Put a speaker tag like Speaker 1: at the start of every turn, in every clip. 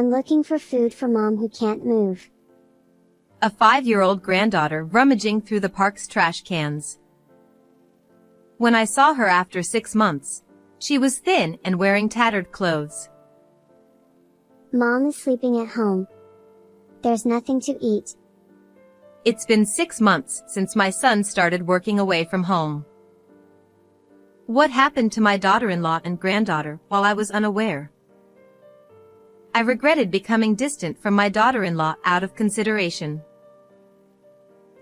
Speaker 1: I'm looking for food for Mom who can't move.
Speaker 2: A 5-year-old granddaughter rummaging through the park's trash cans. When I saw her after 6 months, she was thin and wearing tattered clothes.
Speaker 1: Mom is sleeping at home. There's nothing to eat.
Speaker 2: It's been 6 months since my son started working away from home. What happened to my daughter-in-law and granddaughter while I was unaware? I regretted becoming distant from my daughter-in-law out of consideration.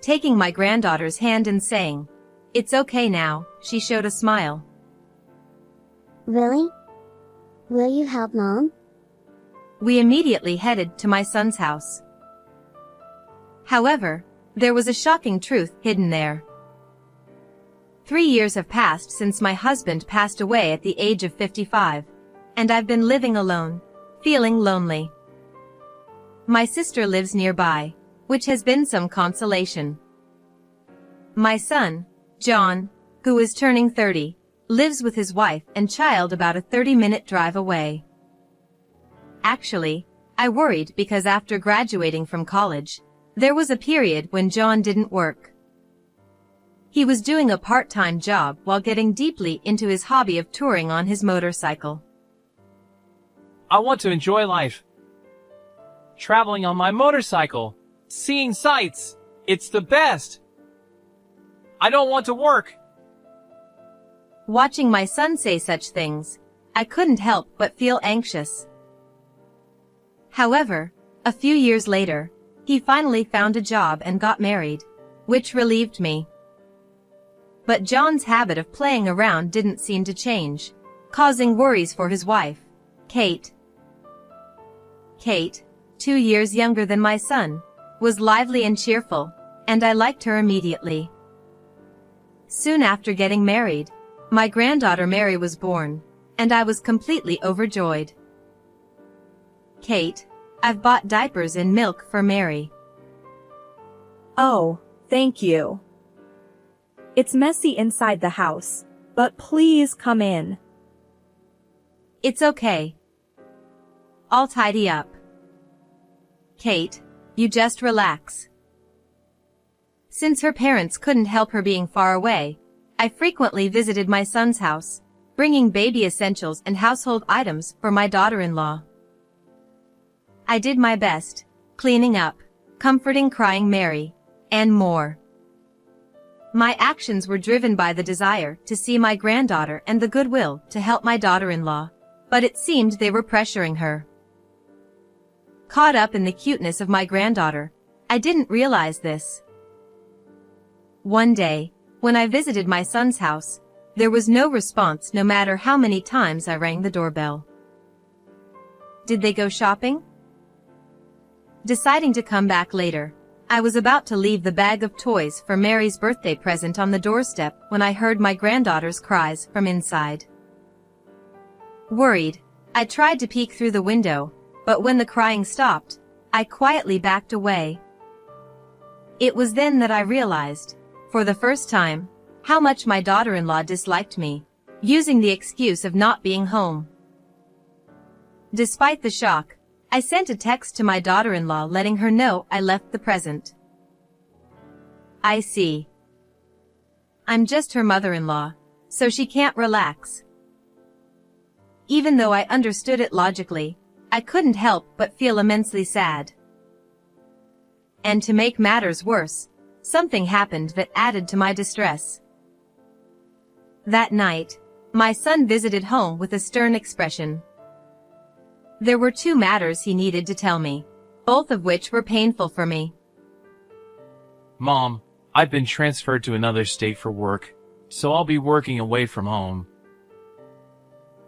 Speaker 2: Taking my granddaughter's hand and saying, "It's okay now," she showed a smile.
Speaker 1: Really? Will you help Mom?
Speaker 2: We immediately headed to my son's house. However, there was a shocking truth hidden there. 3 years have passed since my husband passed away at the age of 55, and I've been living alone, feeling lonely. My sister lives nearby, which has been some consolation. My son, John, who is turning 30, lives with his wife and child about a 30-minute drive away. Actually, I worried because after graduating from college, there was a period when John didn't work. He was doing a part-time job while getting deeply into his hobby of touring on his motorcycle.
Speaker 3: I want to enjoy life. Traveling on my motorcycle, seeing sights, it's the best. I don't want to work.
Speaker 2: Watching my son say such things, I couldn't help but feel anxious. However, a few years later, he finally found a job and got married, which relieved me. But John's habit of playing around didn't seem to change, causing worries for his wife, Kate. Kate, 2 years younger than my son, was lively and cheerful, and I liked her immediately. Soon after getting married, my granddaughter Mary was born, and I was completely overjoyed. Kate, I've bought diapers and milk for Mary.
Speaker 4: Oh, thank you. It's messy inside the house, but please come in.
Speaker 2: It's okay. I'll tidy up. Kate, you just relax. Since her parents couldn't help her being far away, I frequently visited my son's house, bringing baby essentials and household items for my daughter-in-law. I did my best, cleaning up, comforting crying Mary, and more. My actions were driven by the desire to see my granddaughter and the goodwill to help my daughter-in-law, but it seemed they were pressuring her. Caught up in the cuteness of my granddaughter, I didn't realize this. One day, when I visited my son's house, there was no response no matter how many times I rang the doorbell. Did they go shopping? Deciding to come back later, I was about to leave the bag of toys for Mary's birthday present on the doorstep when I heard my granddaughter's cries from inside. Worried, I tried to peek through the window, but when the crying stopped, I quietly backed away. It was then that I realized, for the first time, how much my daughter-in-law disliked me, using the excuse of not being home. Despite the shock, I sent a text to my daughter-in-law letting her know I left the present. I see. I'm just her mother-in-law, so she can't relax. Even though I understood it logically, I couldn't help but feel immensely sad. And to make matters worse, something happened that added to my distress. That night, my son visited home with a stern expression. There were 2 matters he needed to tell me, both of which were painful for me.
Speaker 3: Mom, I've been transferred to another state for work, so I'll be working away from home.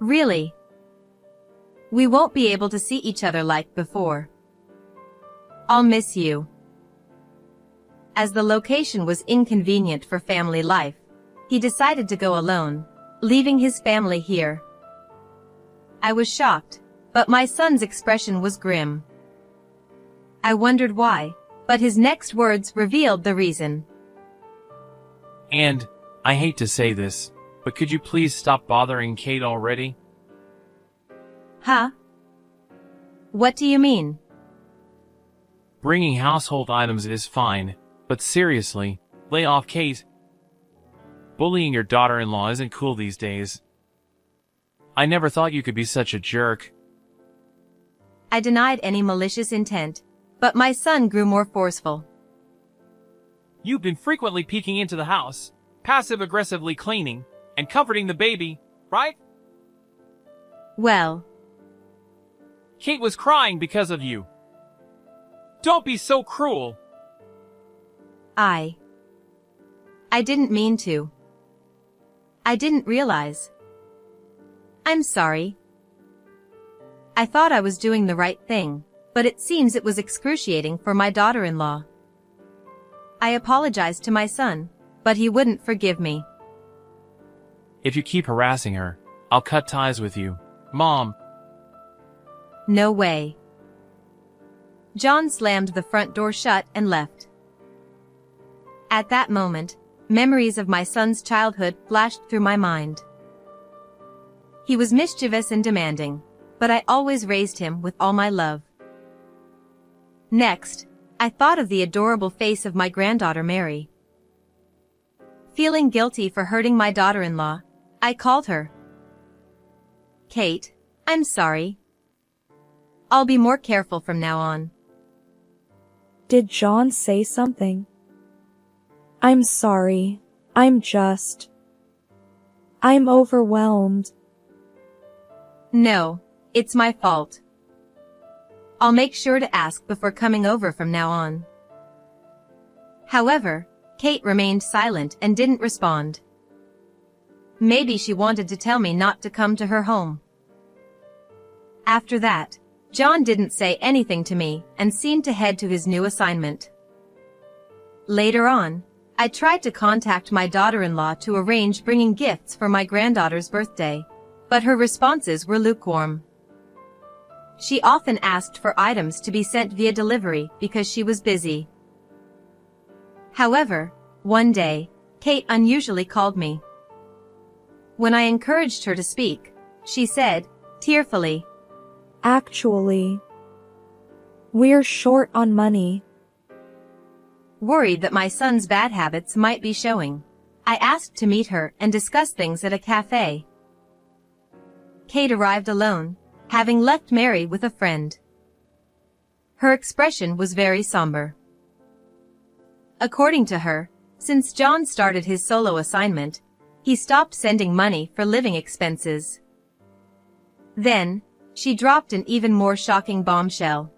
Speaker 2: Really? We won't be able to see each other like before. I'll miss you. As the location was inconvenient for family life, he decided to go alone, leaving his family here. I was shocked, but my son's expression was grim. I wondered why, but his next words revealed the reason.
Speaker 3: And, I hate to say this, but could you please stop bothering Kate already?
Speaker 2: Huh? What do you mean?
Speaker 3: Bringing household items is fine, but seriously, lay off, Kate. Bullying your daughter-in-law isn't cool these days. I never thought you could be such a jerk.
Speaker 2: I denied any malicious intent, but my son grew more forceful.
Speaker 3: You've been frequently peeking into the house, passive-aggressively cleaning, and comforting the baby, right?
Speaker 2: Well,
Speaker 3: Kate was crying because of you. Don't be so cruel.
Speaker 2: I didn't mean to. I didn't realize. I'm sorry. I thought I was doing the right thing, but it seems it was excruciating for my daughter-in-law. I apologized to my son, but he wouldn't forgive me.
Speaker 3: If you keep harassing her, I'll cut ties with you, Mom.
Speaker 2: No way. John slammed the front door shut and left. At that moment, memories of my son's childhood flashed through my mind. He was mischievous and demanding, but I always raised him with all my love. Next, I thought of the adorable face of my granddaughter Mary. Feeling guilty for hurting my daughter-in-law, I called her. Kate, I'm sorry. I'll be more careful from now on.
Speaker 4: Did John say something? I'm sorry. I'm overwhelmed.
Speaker 2: No, it's my fault. I'll make sure to ask before coming over from now on. However, Kate remained silent and didn't respond. Maybe she wanted to tell me not to come to her home. After that, John didn't say anything to me and seemed to head to his new assignment. Later on, I tried to contact my daughter-in-law to arrange bringing gifts for my granddaughter's birthday, but her responses were lukewarm. She often asked for items to be sent via delivery because she was busy. However, one day, Kate unusually called me. When I encouraged her to speak, she said, tearfully,
Speaker 4: Actually, we're short on money.
Speaker 2: Worried that my son's bad habits might be showing, I asked to meet her and discuss things at a cafe. Kate arrived alone, having left Mary with a friend. Her expression was very somber. According to her, since John started his solo assignment, he stopped sending money for living expenses. Then, she dropped an even more shocking bombshell.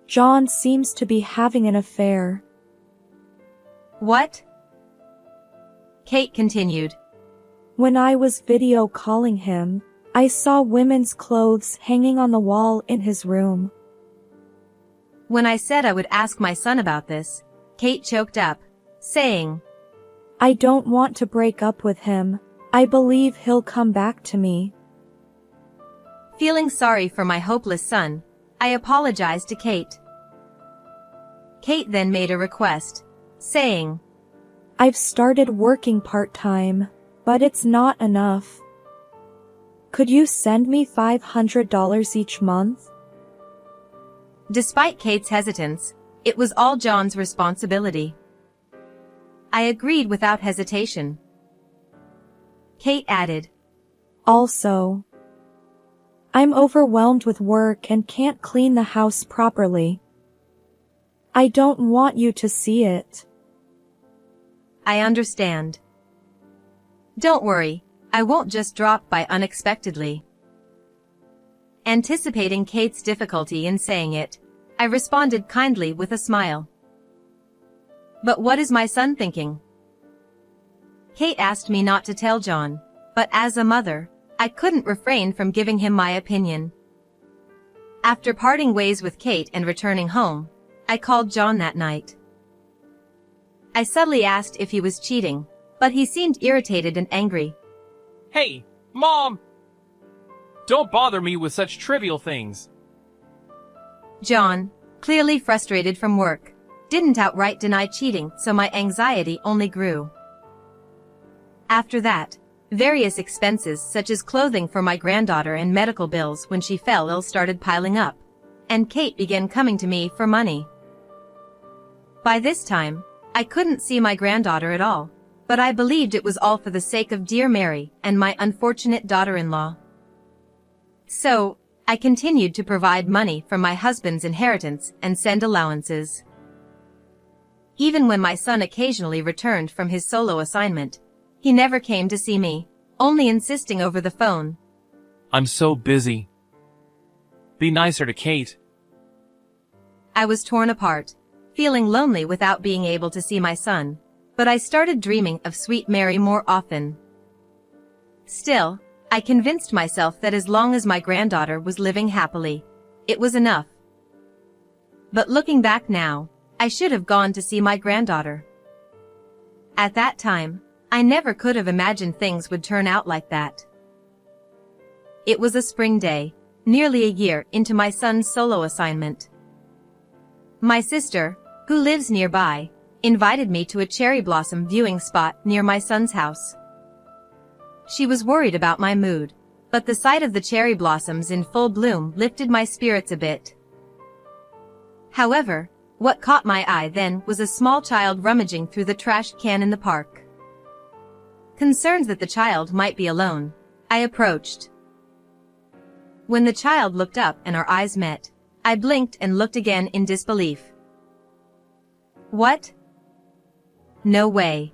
Speaker 4: John seems to be having an affair.
Speaker 2: What? Kate continued.
Speaker 4: When I was video calling him, I saw women's clothes hanging on the wall in his room.
Speaker 2: When I said I would ask my son about this, Kate choked up, saying,
Speaker 4: I don't want to break up with him. I believe he'll come back to me.
Speaker 2: Feeling sorry for my hopeless son, I apologized to Kate. Kate then made a request, saying,
Speaker 4: I've started working part-time, but it's not enough. Could you send me $500 each month?
Speaker 2: Despite Kate's hesitance, it was all John's responsibility. I agreed without hesitation. Kate added,
Speaker 4: Also, I'm overwhelmed with work and can't clean the house properly. I don't want you to see it.
Speaker 2: I understand. Don't worry, I won't just drop by unexpectedly. Anticipating Kate's difficulty in saying it, I responded kindly with a smile. But what is my son thinking? Kate asked me not to tell John, but as a mother, I couldn't refrain from giving him my opinion. After parting ways with Kate and returning home, I called John that night. I subtly asked if he was cheating, but he seemed irritated and angry.
Speaker 3: Hey, Mom! Don't bother me with such trivial things.
Speaker 2: John, clearly frustrated from work, didn't outright deny cheating, so my anxiety only grew. After that, Various expenses such as clothing for my granddaughter and medical bills when she fell ill started piling up, and Kate began coming to me for money. By this time, I couldn't see my granddaughter at all, but I believed it was all for the sake of dear Mary and my unfortunate daughter-in-law. So, I continued to provide money from my husband's inheritance and send allowances. Even when my son occasionally returned from his solo assignment, he never came to see me, only insisting over the phone.
Speaker 3: I'm so busy. Be nicer to Kate.
Speaker 2: I was torn apart, feeling lonely without being able to see my son, but I started dreaming of sweet Mary more often. Still, I convinced myself that as long as my granddaughter was living happily, it was enough. But looking back now, I should have gone to see my granddaughter. At that time, I never could have imagined things would turn out like that. It was a spring day, nearly a year into my son's solo assignment. My sister, who lives nearby, invited me to a cherry blossom viewing spot near my son's house. She was worried about my mood, but the sight of the cherry blossoms in full bloom lifted my spirits a bit. However, what caught my eye then was a small child rummaging through the trash can in the park. Concerned that the child might be alone, I approached. When the child looked up and our eyes met, I blinked and looked again in disbelief. What? No way.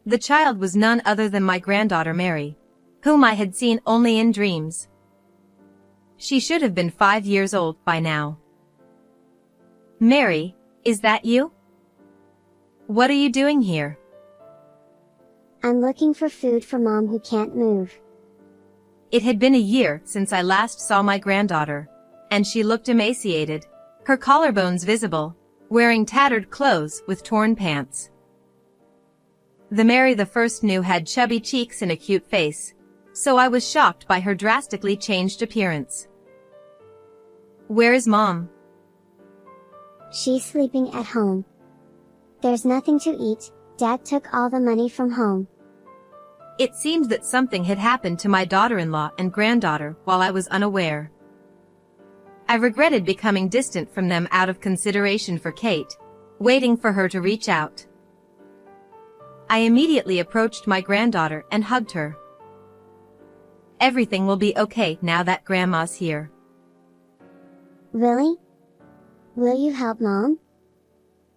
Speaker 2: The child was none other than my granddaughter Mary, whom I had seen only in dreams. She should have been 5 years old by now. Mary, is that you? What are you doing here?
Speaker 1: I'm looking for food for Mom who can't move.
Speaker 2: It had been a year since I last saw my granddaughter, and she looked emaciated, her collarbones visible, wearing tattered clothes with torn pants. The Mary the first knew had chubby cheeks and a cute face, so I was shocked by her drastically changed appearance. Where is Mom?
Speaker 1: She's sleeping at home. There's nothing to eat, Dad took all the money from home.
Speaker 2: It seemed that something had happened to my daughter-in-law and granddaughter while I was unaware. I regretted becoming distant from them out of consideration for Kate, waiting for her to reach out. I immediately approached my granddaughter and hugged her. Everything will be okay now that Grandma's here.
Speaker 1: Really? Will you help Mom?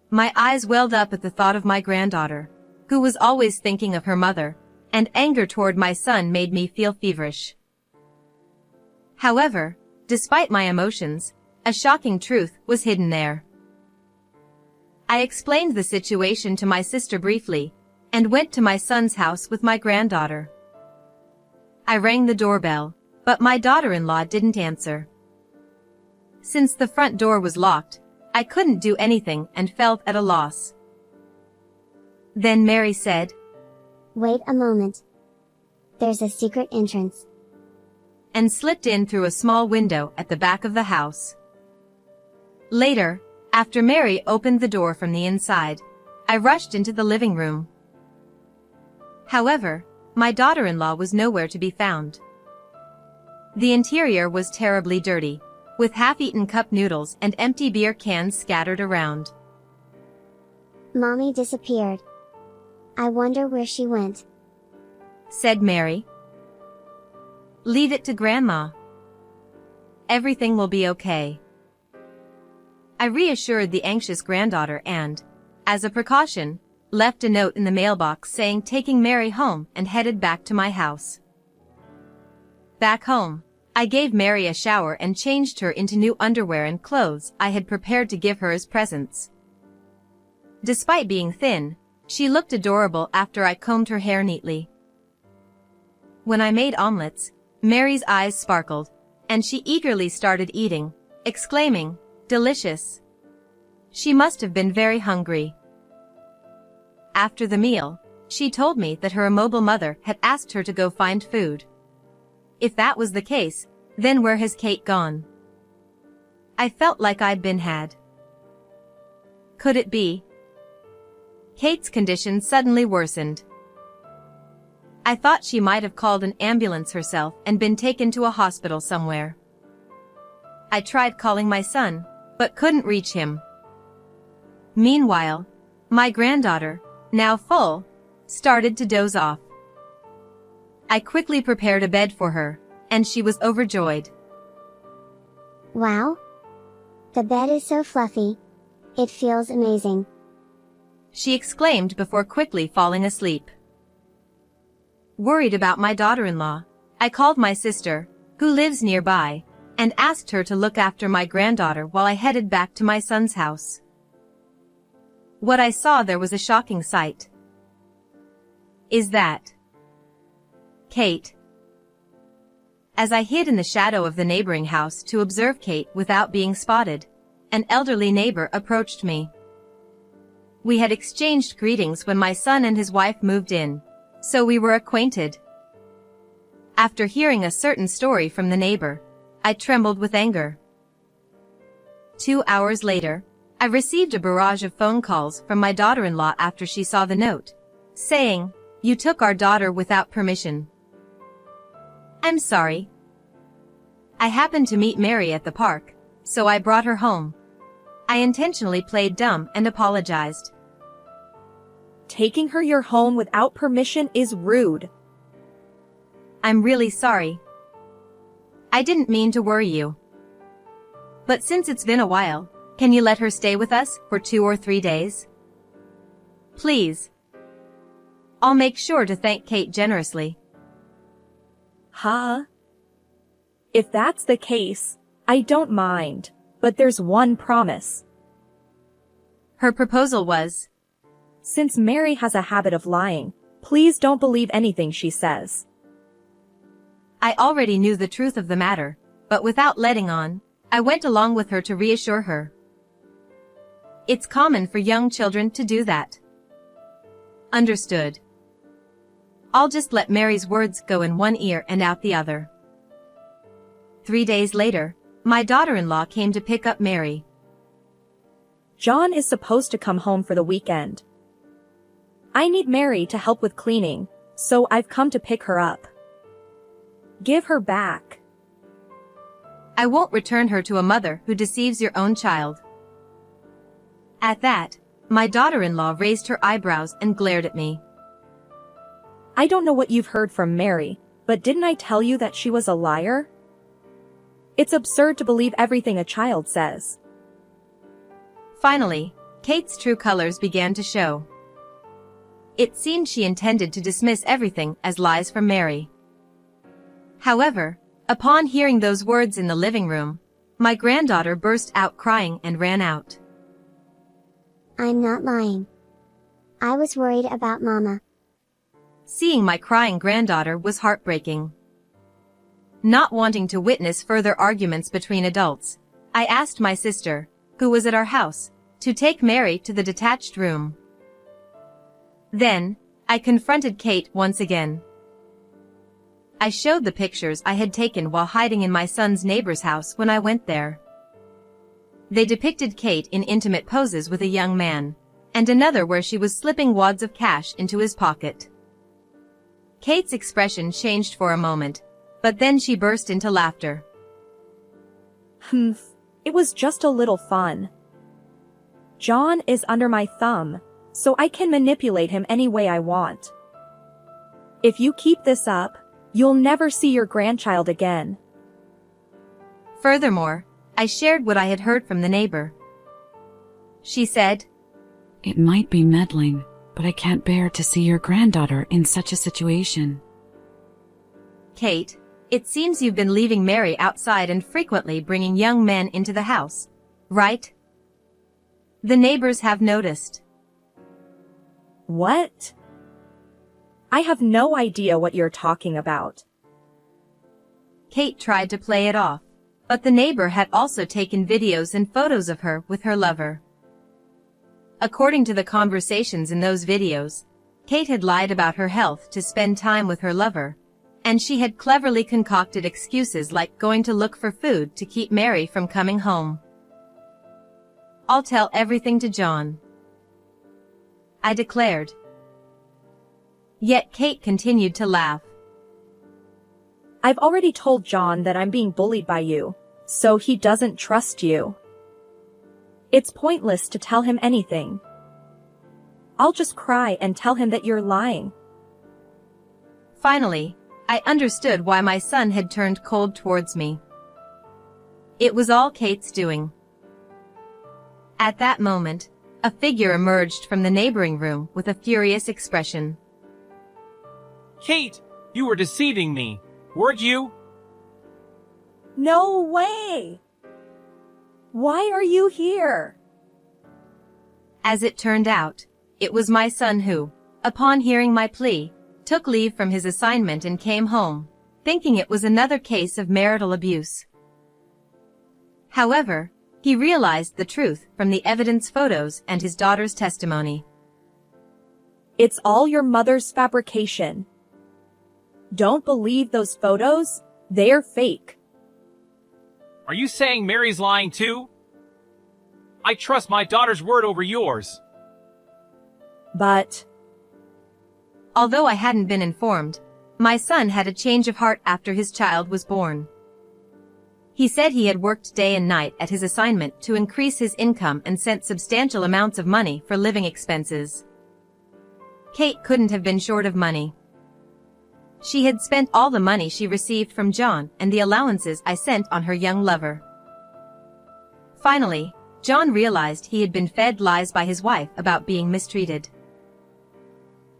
Speaker 2: My eyes welled up at the thought of my granddaughter, who was always thinking of her mother, and anger toward my son made me feel feverish. However, despite my emotions, a shocking truth was hidden there. I explained the situation to my sister briefly, and went to my son's house with my granddaughter. I rang the doorbell, but my daughter-in-law didn't answer. Since the front door was locked, I couldn't do anything and felt at a loss. Then Mary said,
Speaker 1: Wait a moment. There's a secret entrance.
Speaker 2: And slipped in through a small window at the back of the house. Later, after Mary opened the door from the inside, I rushed into the living room. However, my daughter-in-law was nowhere to be found. The interior was terribly dirty, with half-eaten cup noodles and empty beer cans scattered around.
Speaker 1: Mommy disappeared. I wonder where she went,
Speaker 2: said Mary. Leave it to Grandma. Everything will be okay. I reassured the anxious granddaughter and, as a precaution, left a note in the mailbox saying taking Mary home and headed back to my house. Back home, I gave Mary a shower and changed her into new underwear and clothes I had prepared to give her as presents. Despite being thin, she looked adorable after I combed her hair neatly. When I made omelets, Mary's eyes sparkled, and she eagerly started eating, exclaiming, "Delicious!" She must have been very hungry. After the meal, she told me that her immobile mother had asked her to go find food. If that was the case, then where has Kate gone? I felt like I'd been had. Could it be? Kate's condition suddenly worsened. I thought she might have called an ambulance herself and been taken to a hospital somewhere. I tried calling my son, but couldn't reach him. Meanwhile, my granddaughter, now full, started to doze off. I quickly prepared a bed for her, and she was overjoyed.
Speaker 1: Wow! The bed is so fluffy. It feels amazing.
Speaker 2: She exclaimed before quickly falling asleep. Worried about my daughter-in-law, I called my sister, who lives nearby, and asked her to look after my granddaughter while I headed back to my son's house. What I saw there was a shocking sight. Is that Kate? As I hid in the shadow of the neighboring house to observe Kate without being spotted, an elderly neighbor approached me. We had exchanged greetings when my son and his wife moved in, so we were acquainted. After hearing a certain story from the neighbor, I trembled with anger. 2 hours later, I received a barrage of phone calls from my daughter-in-law after she saw the note, saying, "You took our daughter without permission." I'm sorry. I happened to meet Mary at the park, so I brought her home. I intentionally played dumb and apologized.
Speaker 4: Taking her your home without permission is rude.
Speaker 2: I'm really sorry. I didn't mean to worry you. But since it's been a while, can you let her stay with us for 2 or 3 days? Please. I'll make sure to thank Kate generously.
Speaker 4: Huh? If that's the case, I don't mind, but there's one promise.
Speaker 2: Her proposal was,
Speaker 4: Since Mary has a habit of lying, please don't believe anything she says.
Speaker 2: I already knew the truth of the matter, but without letting on, I went along with her to reassure her. It's common for young children to do that. Understood. I'll just let Mary's words go in one ear and out the other. 3 days later, my daughter-in-law came to pick up Mary.
Speaker 4: John is supposed to come home for the weekend. I need Mary to help with cleaning, so I've come to pick her up. Give her back.
Speaker 2: I won't return her to a mother who deceives your own child. At that, my daughter-in-law raised her eyebrows and glared at me.
Speaker 4: I don't know what you've heard from Mary, but didn't I tell you that she was a liar? It's absurd to believe everything a child says.
Speaker 2: Finally, Kate's true colors began to show. It seemed she intended to dismiss everything as lies from Mary. However, upon hearing those words in the living room, my granddaughter burst out crying and ran out.
Speaker 1: I'm not lying. I was worried about Mama.
Speaker 2: Seeing my crying granddaughter was heartbreaking. Not wanting to witness further arguments between adults, I asked my sister, who was at our house, to take Mary to the detached room. Then, I confronted Kate once again. I showed the pictures I had taken while hiding in my son's neighbor's house when I went there. They depicted Kate in intimate poses with a young man, and another where she was slipping wads of cash into his pocket. Kate's expression changed for a moment, but then she burst into laughter.
Speaker 4: It was just a little fun. John is under my thumb, so I can manipulate him any way I want. If you keep this up, you'll never see your grandchild again.
Speaker 2: Furthermore, I shared what I had heard from the neighbor. She said,
Speaker 5: It might be meddling, but I can't bear to see your granddaughter in such a situation.
Speaker 2: Kate, it seems you've been leaving Mary outside and frequently bringing young men into the house, right? The neighbors have noticed.
Speaker 4: What? I have no idea what you're talking about.
Speaker 2: Kate tried to play it off, but the neighbor had also taken videos and photos of her with her lover. According to the conversations in those videos, Kate had lied about her health to spend time with her lover, and she had cleverly concocted excuses like going to look for food to keep Mary from coming home. I'll tell everything to John, I declared. Yet Kate continued to laugh.
Speaker 4: I've already told John that I'm being bullied by you, so he doesn't trust you. It's pointless to tell him anything. I'll just cry and tell him that you're lying.
Speaker 2: Finally, I understood why my son had turned cold towards me. It was all Kate's doing. At that moment, a figure emerged from the neighboring room with a furious expression.
Speaker 3: Kate, you were deceiving me, weren't you?
Speaker 4: No way! Why are you here?
Speaker 2: As it turned out, it was my son who, upon hearing my plea, took leave from his assignment and came home, thinking it was another case of marital abuse. However, he realized the truth from the evidence photos and his daughter's testimony.
Speaker 4: It's all your mother's fabrication. Don't believe those photos, they're fake.
Speaker 3: Are you saying Mary's lying too? I trust my daughter's word over yours.
Speaker 4: But
Speaker 2: although I hadn't been informed, my son had a change of heart after his child was born. He said he had worked day and night at his assignment to increase his income and sent substantial amounts of money for living expenses. Kate couldn't have been short of money. She had spent all the money she received from John and the allowances I sent on her young lover. Finally, John realized he had been fed lies by his wife about being mistreated.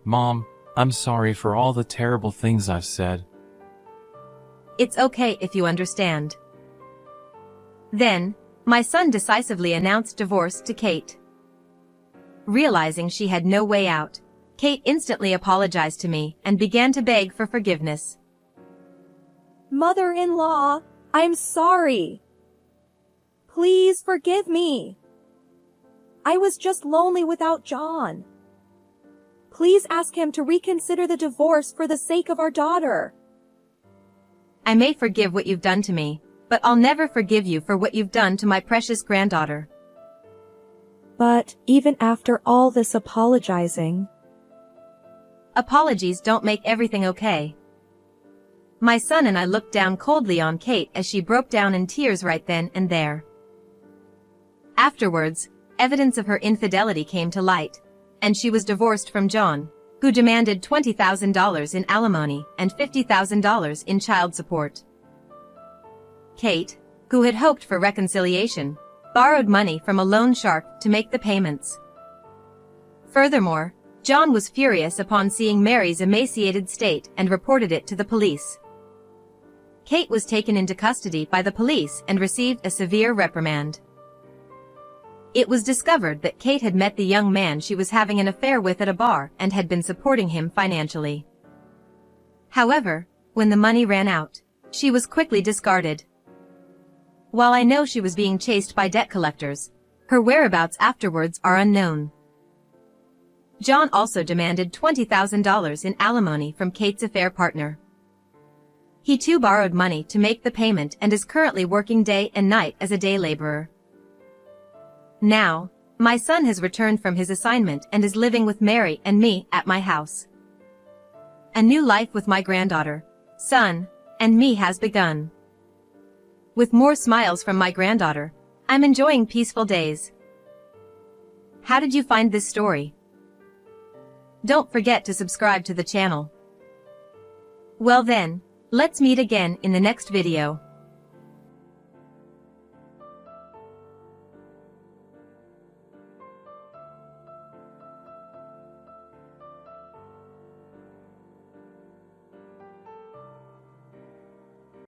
Speaker 3: Mom, I'm sorry for all the terrible things I've said.
Speaker 2: It's okay if you understand. Then, my son decisively announced divorce to Kate. Realizing she had no way out, Kate instantly apologized to me and began to beg for forgiveness.
Speaker 4: Mother-in-law, I'm sorry. Please forgive me. I was just lonely without John. Please ask him to reconsider the divorce for the sake of our daughter.
Speaker 2: I may forgive what you've done to me, but I'll never forgive you for what you've done to my precious granddaughter.
Speaker 4: But even after all this apologizing,
Speaker 2: apologies don't make everything okay. My son and I looked down coldly on Kate as she broke down in tears right then and there. Afterwards, evidence of her infidelity came to light, and she was divorced from John, who demanded $20,000 in alimony and $50,000 in child support. Kate, who had hoped for reconciliation, borrowed money from a loan shark to make the payments. Furthermore, John was furious upon seeing Mary's emaciated state and reported it to the police. Kate was taken into custody by the police and received a severe reprimand. It was discovered that Kate had met the young man she was having an affair with at a bar and had been supporting him financially. However, when the money ran out, she was quickly discarded. While I know she was being chased by debt collectors, her whereabouts afterwards are unknown. John also demanded $20,000 in alimony from Kate's affair partner. He too borrowed money to make the payment and is currently working day and night as a day laborer. Now, my son has returned from his assignment and is living with Mary and me at my house. A new life with my granddaughter, son, and me has begun. With more smiles from my granddaughter, I'm enjoying peaceful days. How did you find this story? Don't forget to subscribe to the channel. Well then, let's meet again in the next video.